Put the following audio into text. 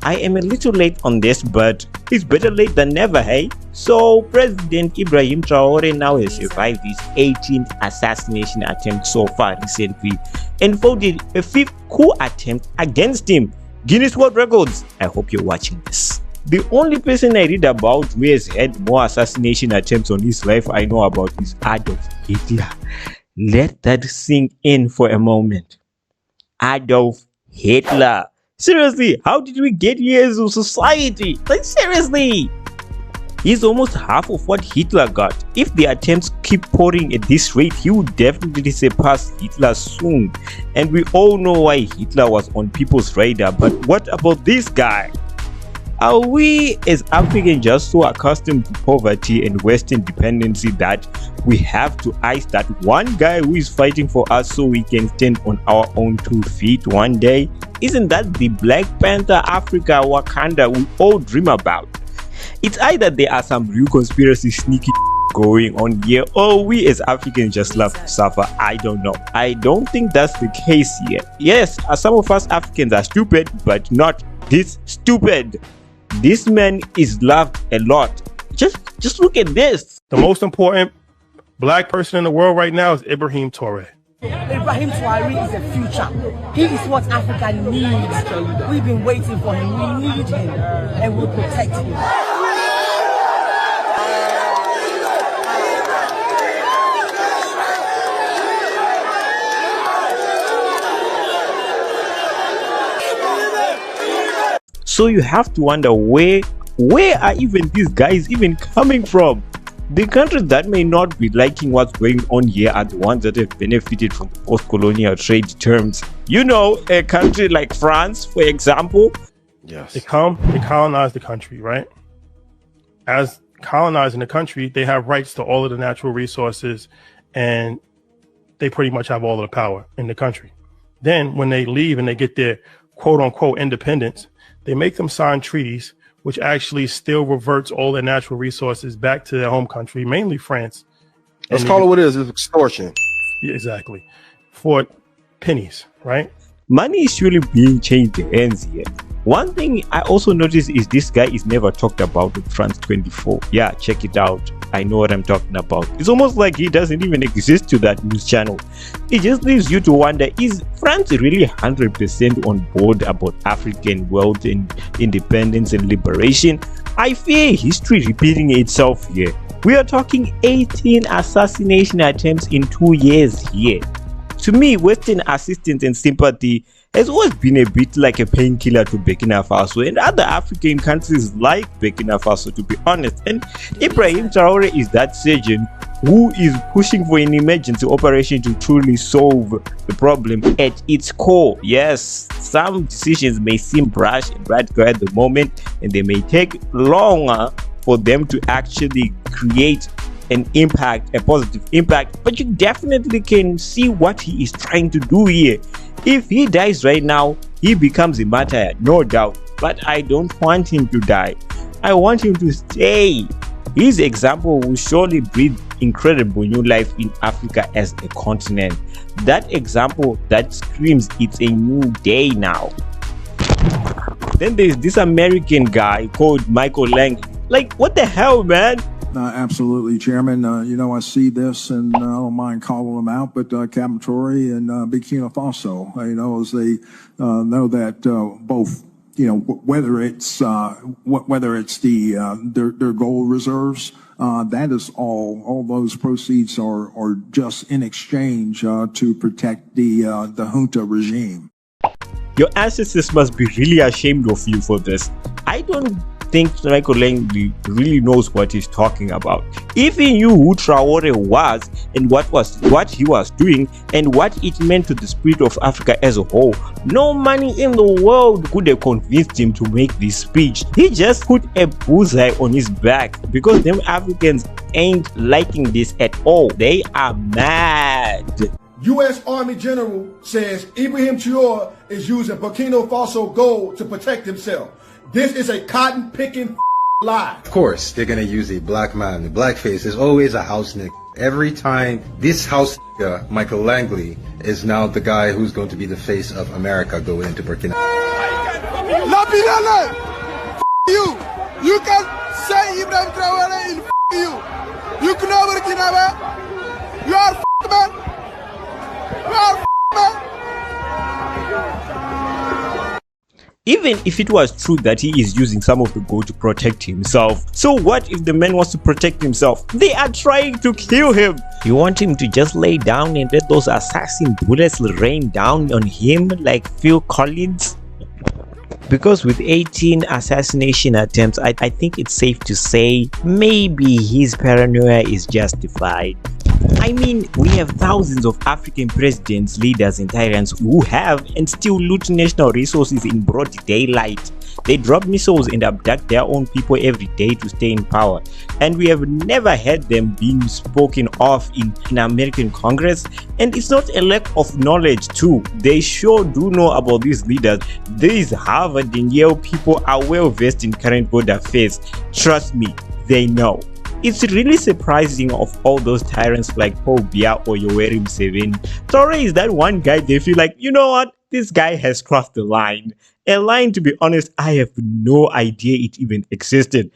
I am a little late on this, but it's better late than never, hey? So President Ibrahim Traore now has survived his 18th assassination attempt so far recently and folded a 5th coup attempt against him. Guinness World Records. I hope you're watching this. The only person I read about who has had more assassination attempts on his life I know about is Adolf Hitler. Let that sink in for a moment. Adolf Hitler. Seriously, how did we get here as a society? Like, seriously. He's almost half of what Hitler got. If the attempts keep pouring at this rate, he would definitely surpass Hitler soon. And we all know why Hitler was on people's radar. But what about this guy? Are we as Africans just so accustomed to poverty and Western dependency that we have to ice that one guy who is fighting for us so we can stand on our own 2 feet one day? Isn't that the Black Panther Africa Wakanda we all dream about? It's either there are some real conspiracy sneaky going on here, or we as Africans just love to suffer. I don't know. I don't think that's the case here. Yes, some of us Africans are stupid, but not this stupid. This man is loved a lot. Just look at this. The most important black person in the world right now is Ibrahim Traore. Ibrahim Traore is the future. He is what Africa needs. We've been waiting for him. We need him, and we'll protect him. So you have to wonder where are even these guys even coming from? The countries that may not be liking what's going on here are the ones that have benefited from the post-colonial trade terms. You know, a country like France, for example. Yes. They colonize the country, right? As colonizing the country, they have rights to all of the natural resources, and they pretty much have all of the power in the country. Then when they leave and they get their quote-unquote independence, they make them sign treaties, which actually still reverts all their natural resources back to their home country, mainly France. Let's call it what it is. It's extortion. Yeah, exactly. For pennies, right? Money is surely being changed hands here. One thing I also noticed is this guy is never talked about with France 24. Yeah, check it out. I know what I'm talking about. It's almost like he doesn't even exist to that news channel. It just leaves you to wonder, is France really 100% on board about African wealth and independence and liberation? I fear history repeating itself here. We are talking 18 assassination attempts in 2 years here. To me, Western assistance and sympathy has always been a bit like a painkiller to Burkina Faso and other African countries like Burkina Faso, to be honest. And Ibrahim Traore is that surgeon who is pushing for an emergency operation to truly solve the problem at its core. Yes, some decisions may seem brash and radical at the moment, and they may take longer for them to actually create an impact, a positive impact, but you definitely can see what he is trying to do here. If he dies right now, he becomes a martyr, no doubt, but I don't want him to die. I want him to stay. His example will surely breathe incredible new life in Africa as a continent. That example that screams it's a new day now. Then there's this American guy called Michael Langley. Like, what the hell, man? Absolutely, Chairman. I see this, and I don't mind calling them out, but Captain Traore and Burkina Faso, as they know that both, whether it's their gold reserves, that is all those proceeds are just in exchange to protect the junta regime. Your ancestors must be really ashamed of you for this. I don't think Michael Langley really knows what he's talking about. If he knew who Traore was and what he was doing and what it meant to the spirit of Africa as a whole, no money in the world could have convinced him to make this speech. He just put a bullseye on his back because them Africans ain't liking this at all. They are mad. U.S. Army General says Ibrahim Traore is using Burkina Faso gold to protect himself. This is a cotton-picking lie. Of course, they're going to use a black man. The blackface is always a house nigga. Every time this house nigga, Michael Langley, is now the guy who's going to be the face of America going into Burkina. Lapilele, you. You can say Ibrahim Traore in you. You can never get You are man. You are man. Even if it was true that he is using some of the gold to protect himself, so what if the man wants to protect himself? They are trying to kill him. You want him to just lay down and let those assassin bullets rain down on him like Phil Collins? Because with 18 assassination attempts, I think it's safe to say maybe his paranoia is justified. I mean, we have thousands of African presidents, leaders and tyrants who have and still loot national resources in broad daylight. They drop missiles and abduct their own people every day to stay in power. And we have never had them being spoken of in American Congress. And it's not a lack of knowledge too. They sure do know about these leaders. These Harvard and Yale people are well versed in current world affairs. Trust me, they know. It's really surprising of all those tyrants like Paul Biya or Yoweri Museveni. Traore is that one guy they feel like, you know what, this guy has crossed the line. A line, to be honest, I have no idea it even existed.